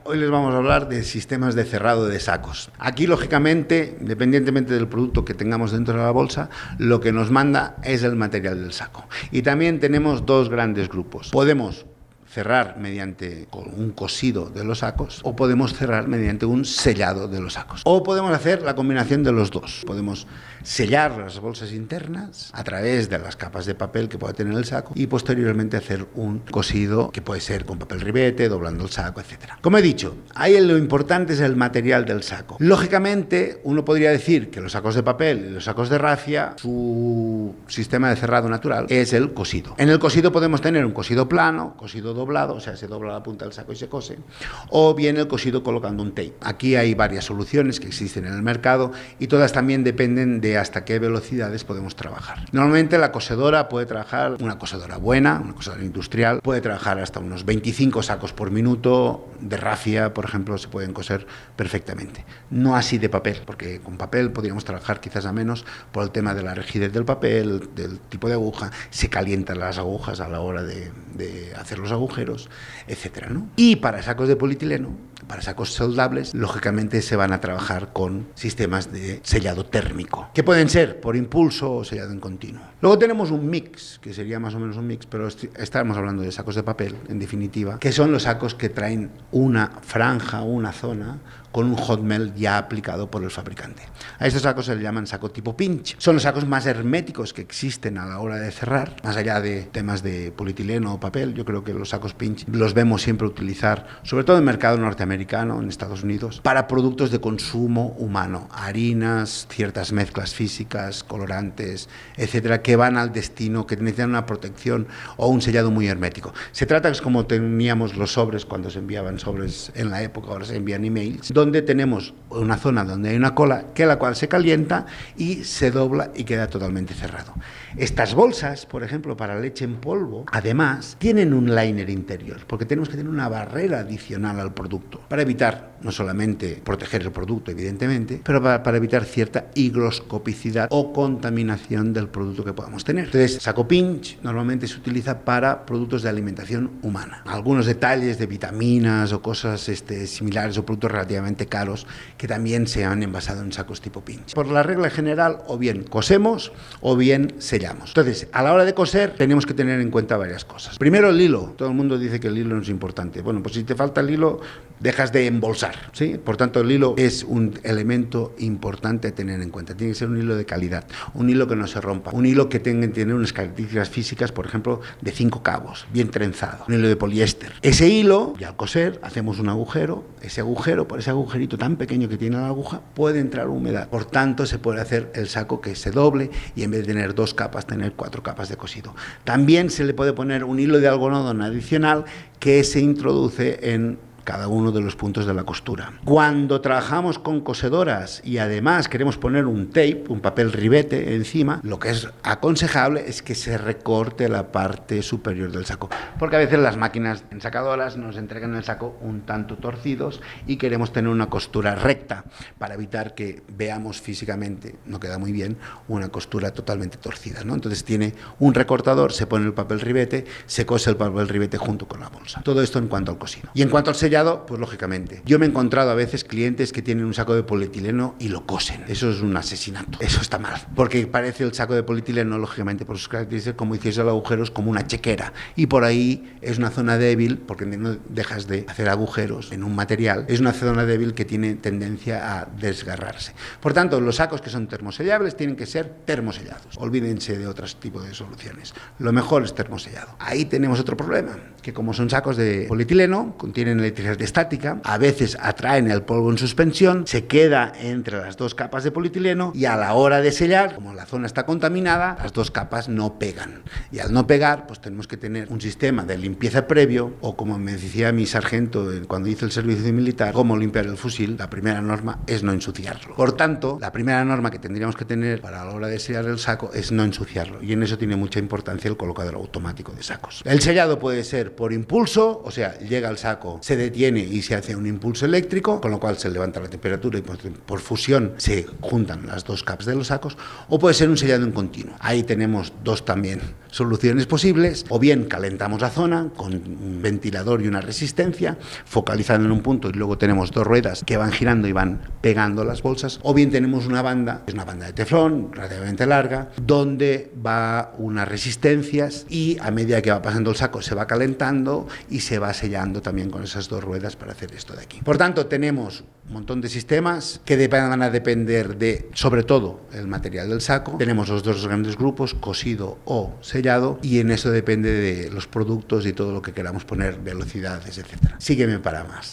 Hoy les vamos a hablar de sistemas de cerrado de sacos. Aquí, lógicamente, independientemente del producto que tengamos dentro de la bolsa, lo que nos manda es el material del saco. Y también tenemos dos grandes grupos. Podemos cerrar mediante un cosido de los sacos o podemos cerrar mediante un sellado de los sacos. O podemos hacer la combinación de los dos. Podemos sellar las bolsas internas a través de las capas de papel que pueda tener el saco y posteriormente hacer un cosido que puede ser con papel ribete, doblando el saco, etc. Como he dicho, ahí lo importante es el material del saco. Lógicamente, uno podría decir que los sacos de papel y los sacos de rafia, su sistema de cerrado natural es el cosido. En el cosido podemos tener un cosido plano, cosido doblado, o sea, se dobla la punta del saco y se cose, o bien el cosido colocando un tape. Aquí hay varias soluciones que existen en el mercado y todas también dependen de hasta qué velocidades podemos trabajar. Normalmente la cosedora puede trabajar, una cosedora buena, una cosedora industrial, puede trabajar hasta unos 25 sacos por minuto. De rafia, por ejemplo, se pueden coser perfectamente. No así de papel, porque con papel podríamos trabajar quizás a menos por el tema de la rigidez del papel, del tipo de aguja, se calientan las agujas a la hora de hacer los agujeros, etcétera, ¿no? Y para sacos de polietileno, para sacos soldables, lógicamente se van a trabajar con sistemas de sellado térmico, que pueden ser por impulso o sellado en continuo. Luego tenemos un mix, que sería más o menos un mix, pero estamos hablando de sacos de papel, en definitiva, que son los sacos que traen una franja, una zona, con un hot melt ya aplicado por el fabricante. A estos sacos se les llaman saco tipo pinch. Son los sacos más herméticos que existen a la hora de cerrar, más allá de temas de polietileno o papel. Yo creo que los sacos pinch los vemos siempre utilizar, sobre todo en el mercado norteamericano, en Estados Unidos, para productos de consumo humano, harinas, ciertas mezclas físicas, colorantes, etcétera, que van al destino, que necesitan una protección o un sellado muy hermético. Se trata, es como teníamos los sobres cuando se enviaban sobres en la época, ahora se envían emails, donde tenemos una zona donde hay una cola, que la cual se calienta y se dobla y queda totalmente cerrado. Estas bolsas, por ejemplo, para leche en polvo, además, tienen un liner interior, porque tenemos que tener una barrera adicional al producto, para evitar no solamente proteger el producto, evidentemente, pero para evitar cierta higroscopicidad o contaminación del producto que podamos tener. Entonces, saco pinch normalmente se utiliza para productos de alimentación humana. Algunos detalles de vitaminas o cosas similares o productos relativamente caros que también se han envasado en sacos tipo pinch. Por la regla general, o bien cosemos o bien sellamos. Entonces, a la hora de coser tenemos que tener en cuenta varias cosas. Primero, el hilo. Todo el mundo dice que el hilo no es importante. Bueno, pues si te falta el hilo, dejas de embolsar, ¿sí? Por tanto, el hilo es un elemento importante a tener en cuenta. Tiene que ser un hilo de calidad, un hilo que no se rompa, un hilo que tenga que tener unas características físicas, por ejemplo, de 5 cabos, bien trenzado, un hilo de poliéster. Ese hilo, y al coser, hacemos un agujero. Ese agujero, por ese agujerito tan pequeño que tiene la aguja, puede entrar humedad. Por tanto, se puede hacer el saco que se doble y en vez de tener 2 capas, tener 4 capas de cosido. También se le puede poner un hilo de algodón adicional que se introduce en cada uno de los puntos de la costura. Cuando trabajamos con cosedoras y además queremos poner un tape, un papel ribete encima, lo que es aconsejable es que se recorte la parte superior del saco, porque a veces las máquinas ensacadoras nos entregan el saco un tanto torcidos y queremos tener una costura recta para evitar que veamos físicamente, no queda muy bien, una costura totalmente torcida, ¿no? Entonces tiene un recortador, se pone el papel ribete, se cose el papel ribete junto con la bolsa. Todo esto en cuanto al cosido. Y en cuanto al sellado, pues lógicamente, yo me he encontrado a veces clientes que tienen un saco de polietileno y lo cosen. Eso es un asesinato, eso está mal, porque parece el saco de polietileno, lógicamente por sus características, como hiciese el agujero, es como una chequera, y por ahí es una zona débil, porque no dejas de hacer agujeros en un material, es una zona débil que tiene tendencia a desgarrarse. Por tanto, los sacos que son termosellables tienen que ser termosellados. Olvídense de otros tipos de soluciones. Lo mejor es termosellado. Ahí tenemos otro problema, que como son sacos de polietileno, contienen electricidad estática, a veces atraen el polvo en suspensión, se queda entre las 2 capas de polietileno y a la hora de sellar, como la zona está contaminada, las 2 capas no pegan. Y al no pegar, pues tenemos que tener un sistema de limpieza previo, o como me decía mi sargento cuando hice el servicio militar, cómo limpiar el fusil, la primera norma es no ensuciarlo. Por tanto, la primera norma que tendríamos que tener para la hora de sellar el saco es no ensuciarlo, y en eso tiene mucha importancia el colocador automático de sacos. El sellado puede ser por impulso, o sea, llega el saco, se detiene y se hace un impulso eléctrico, con lo cual se levanta la temperatura y por fusión se juntan las 2 capas de los sacos, o puede ser un sellado en continuo. Ahí tenemos 2 también soluciones posibles. O bien calentamos la zona con un ventilador y una resistencia, focalizando en un punto, y luego tenemos dos ruedas que van girando y van pegando las bolsas. O bien tenemos una banda, es una banda de teflón relativamente larga, donde va unas resistencias, y a medida que va pasando el saco se va calentando y se va sellando también con esas dos ruedas para hacer esto de aquí. Por tanto, tenemos un montón de sistemas que van a depender de, sobre todo, el material del saco. Tenemos los dos grandes grupos, cosido o sellado, y en eso depende de los productos y todo lo que queramos poner, velocidades, etcétera. Sígueme para más.